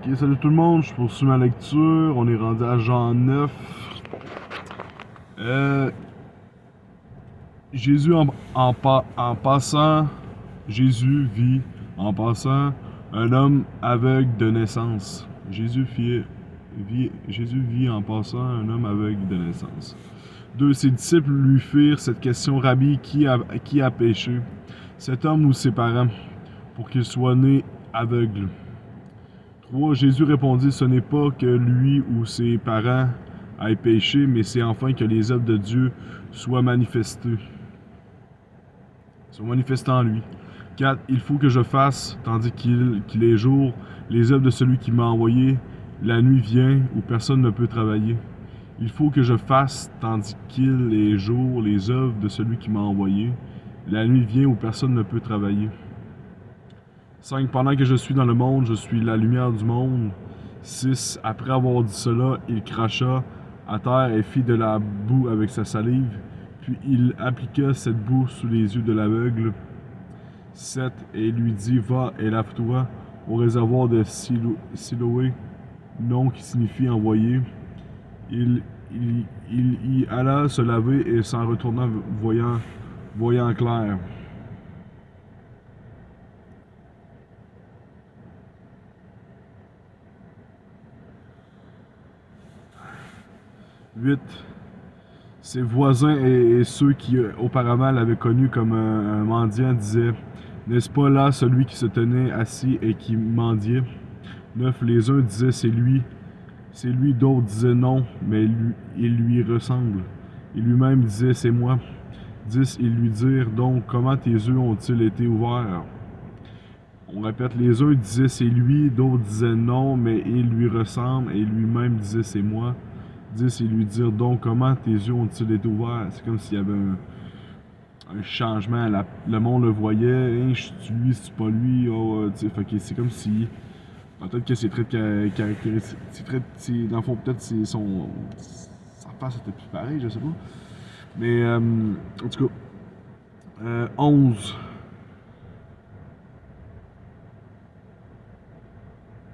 Ok, salut tout le monde, je poursuis ma lecture. On est rendu à Jean 9. Euh, Jésus en passant, Jésus vit en passant un homme aveugle de naissance. Jésus vit en passant un homme aveugle de naissance. 2. Ses disciples lui firent cette question: Rabbi, qui a péché, cet homme ou ses parents, pour qu'il soit né aveugle? 3. Jésus répondit: Ce n'est pas que lui ou ses parents aient péché, mais c'est enfin que les œuvres de Dieu soient manifestées en lui. 4. Il faut que je fasse, tandis qu'il est jour, les œuvres de celui qui m'a envoyé. La nuit vient où personne ne peut travailler. Il faut que je fasse, tandis qu'il est jour, les œuvres de celui qui m'a envoyé. La nuit vient où personne ne peut travailler. 5. Pendant que je suis dans le monde, je suis la lumière du monde. 6. Après avoir dit cela, il cracha à terre et fit de la boue avec sa salive. Puis il appliqua cette boue sous les yeux de l'aveugle. 7. Et lui dit: Va et lave-toi au réservoir de Siloé, nom qui signifie envoyé. Il y alla se laver et s'en retourna voyant clair. Huit. Ses voisins et ceux qui auparavant l'avaient connu comme un mendiant disaient: N'est-ce pas là celui qui se tenait assis et qui mendiait? 9. Les uns disaient: C'est lui. D'autres disaient: Non, mais il lui ressemble. Et lui-même disait: C'est moi. 10. Ils lui dirent donc: Comment tes yeux ont-ils été ouverts? On répète, les uns disaient: C'est lui. D'autres disaient: Non, mais il lui ressemble. Et lui-même disait: C'est moi. 10. Ils lui dirent donc: Comment tes yeux ont-ils été ouverts? C'est comme s'il y avait un changement. Le monde le voyait: Hey, c'est lui, c'est pas lui. Oh, fait que c'est comme si. Peut-être que ses traits caractéristiques. Dans le fond, peut-être sa face était plus pareil, je sais pas. Mais, en tout cas. 11.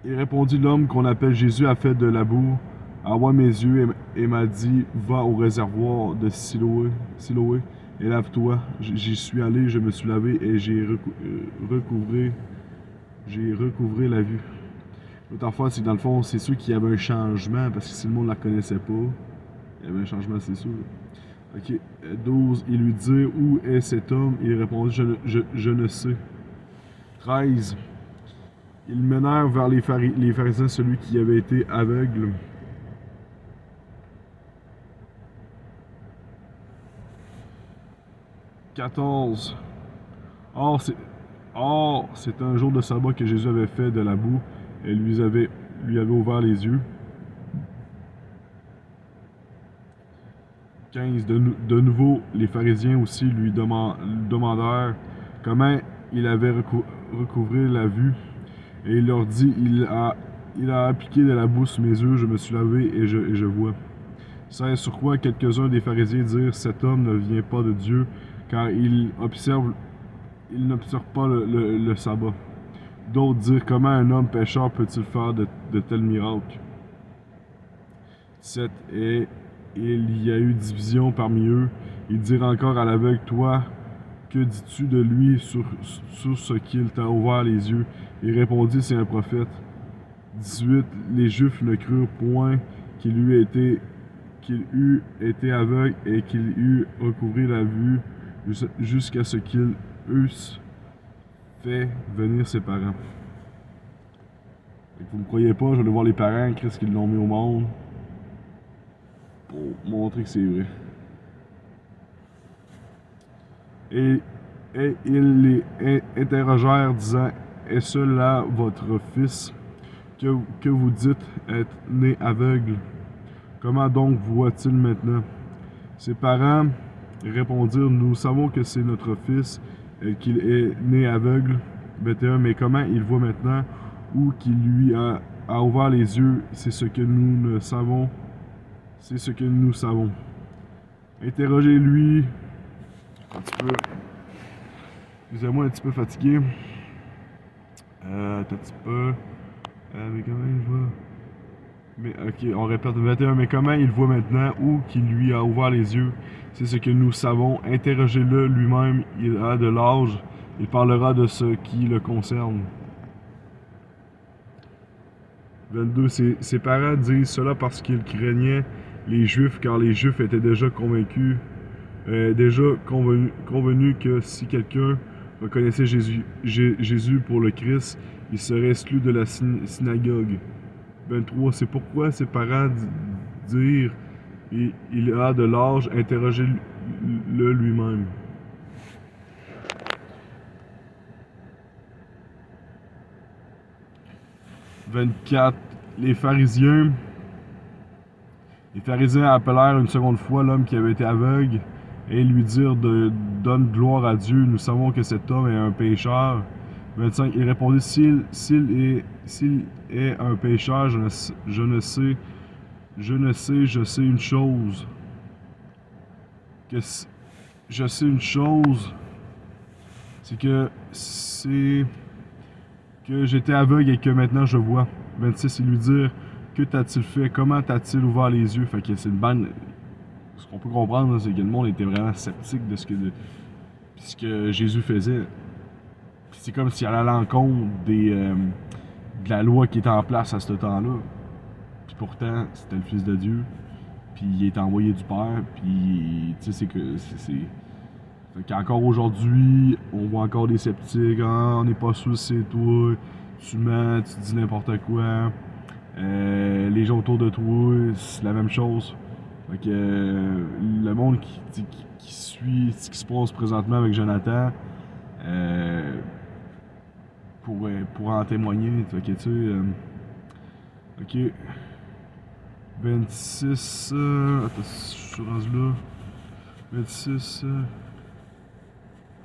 Il répondit: L'homme qu'on appelle Jésus a fait de la boue, envoie mes yeux et m'a dit: Va au réservoir de Siloé et lave-toi. J'y suis allé, je me suis lavé et j'ai recouvré la vue. L'autre affaire, c'est que dans le fond, c'est sûr qu'il y avait un changement, parce que si le monde ne la connaissait pas, il y avait un changement, c'est sûr. Ok. 12. Il lui dit: Où est cet homme? Il répondit: Je ne sais. 13. Ils menèrent vers les pharisiens celui qui avait été aveugle. 14. Or, c'est un jour de sabbat que Jésus avait fait de la boue et lui avait ouvert les yeux. 15. De nouveau, les pharisiens aussi lui demandèrent comment il avait recouvré la vue. Et il leur dit: Il a appliqué de la boue sur mes yeux, je me suis lavé et je vois. 16. Sur quoi quelques-uns des pharisiens dirent: Cet homme ne vient pas de Dieu, car il n'observe pas le sabbat. D'autres dirent: Comment un homme pécheur peut-il faire de tels miracles? 17. Et il y a eu division parmi eux. Ils dirent encore à l'aveugle: Toi, que dis-tu de lui sur ce qu'il t'a ouvert les yeux? Il répondit: C'est un prophète. 18. Les Juifs ne crurent point qu'il eût été aveugle et qu'il eût recouvré la vue jusqu'à ce qu'ils eussent fait venir ses parents. Et vous ne me croyez pas, je vais aller voir les parents, qu'est-ce qu'ils l'ont mis au monde, pour montrer que c'est vrai. Et ils les interrogèrent, disant: Est-ce là votre fils, que vous dites être né aveugle? Comment donc voit-il maintenant? Ses parents répondirent: Nous savons que c'est notre fils et qu'il est né aveugle. 21. Mais comment il voit maintenant, ou qu'il lui a ouvert les yeux, c'est ce que nous savons. Interrogez-lui. Excusez-moi, un petit peu fatigué. Un petit peu. Mais comment il voit? Mais, ok, on répète 21. Mais comment il voit maintenant ou qui lui a ouvert les yeux? C'est ce que nous savons. Interrogez-le lui-même. Il a de l'âge. Il parlera de ce qui le concerne. 22. Ses parents disent cela parce qu'ils craignaient les Juifs, car les Juifs étaient déjà convaincus, convenus que si quelqu'un reconnaissait Jésus pour le Christ, il serait exclu de la synagogue. 23. C'est pourquoi ses parents dirent il a de l'âge, interrogez-le lui-même. 24. Les pharisiens appelèrent une seconde fois l'homme qui avait été aveugle et lui dirent donne gloire à Dieu, nous savons que cet homme est un pécheur. 25. Il répondit s'il est un pécheur, je sais une chose. Je sais une chose, c'est que j'étais aveugle et que maintenant je vois. 26. Il lui dit que t'a-t-il fait? Comment t'a-t-il ouvert les yeux? Fait que c'est une bonne. Ce qu'on peut comprendre, c'est que le monde était vraiment sceptique de ce que Jésus faisait. Puis c'est comme s'il allait à l'encontre de la loi qui était en place à ce temps-là. Puis pourtant, c'était le Fils de Dieu. Puis il est envoyé du Père. Puis, tu sais, c'est que. Fait qu'encore aujourd'hui, on voit encore des sceptiques. Ah, on n'est pas sûr c'est toi. Tu mens, tu dis n'importe quoi. Les gens autour de toi, c'est la même chose. Fait que le monde qui suit ce qui se passe présentement avec Jonathan pour en témoigner. Fait que tu sais. Ok. 26. Attends, je suis rendu là. 26.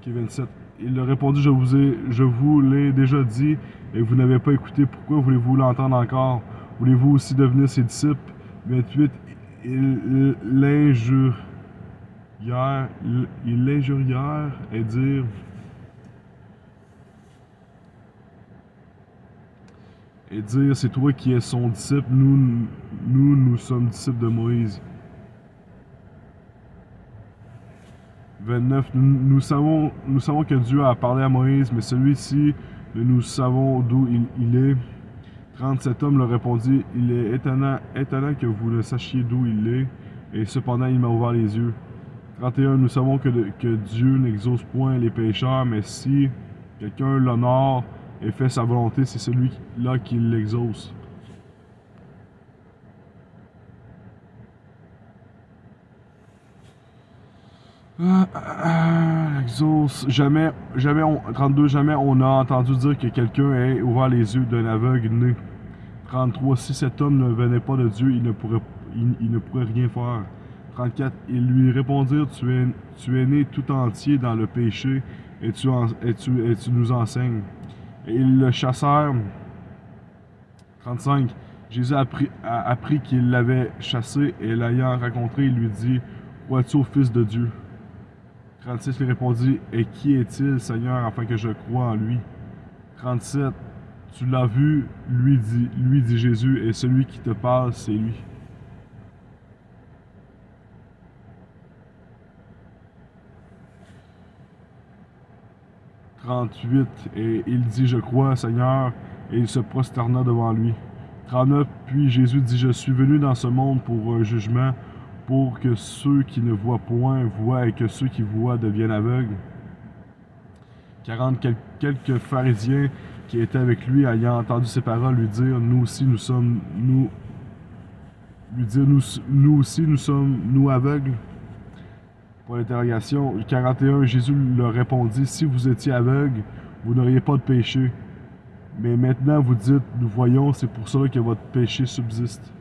Ok, 27. Il a répondu je vous l'ai déjà dit et vous n'avez pas écouté. Pourquoi voulez-vous l'entendre encore? Voulez-vous aussi devenir ses disciples? 28. Il l'injurièrent et dire c'est toi qui es son disciple, nous sommes disciples de Moïse. 29. Nous savons que Dieu a parlé à Moïse, mais celui-ci, nous savons d'où il est. 30. Cet homme leur répondit, il est étonnant que vous ne sachiez d'où il est, et cependant il m'a ouvert les yeux. 31. Nous savons que Dieu n'exauce point les pécheurs, mais si quelqu'un l'honore et fait sa volonté, c'est celui-là qui l'exauce. Exauce. 32. Jamais on a entendu dire que quelqu'un ait ouvert les yeux d'un aveugle né. 33. Si cet homme ne venait pas de Dieu, il ne pourrait rien faire. 34. Ils lui répondirent, tu es né tout entier dans le péché et tu nous enseignes. Et ils le chassèrent. 35. Jésus a appris qu'il l'avait chassé et l'ayant rencontré, il lui dit, crois-tu au Fils de Dieu? 36. Il répondit, et qui est-il, Seigneur, afin que je croie en lui? 37. Tu l'as vu, lui dit Jésus, et celui qui te parle, c'est lui. « 38. Et il dit, je crois, Seigneur, et il se prosterna devant lui. 39. Puis Jésus dit, je suis venu dans ce monde pour un jugement, pour que ceux qui ne voient point voient et que ceux qui voient deviennent aveugles. 40. Quelques pharisiens qui étaient avec lui, ayant entendu ces paroles, lui dirent, nous aussi nous sommes aveugles. Pour l'interrogation. 41. Jésus leur répondit, si vous étiez aveugles, vous n'auriez pas de péché. Mais maintenant vous dites, nous voyons, c'est pour cela que votre péché subsiste.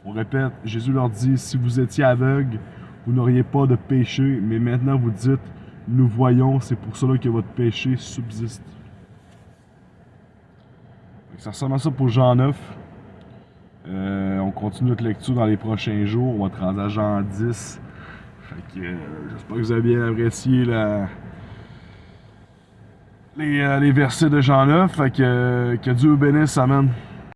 On répète, Jésus leur dit, si vous étiez aveugles, vous n'auriez pas de péché. Mais maintenant vous dites, nous voyons, c'est pour cela que votre péché subsiste. Ça ressemble à ça pour Jean 9. On continue notre lecture dans les prochains jours. On va te rendre à Jean 10. Fait que j'espère que vous avez bien apprécié les versets de Jean 9. Fait que Dieu bénisse, amen.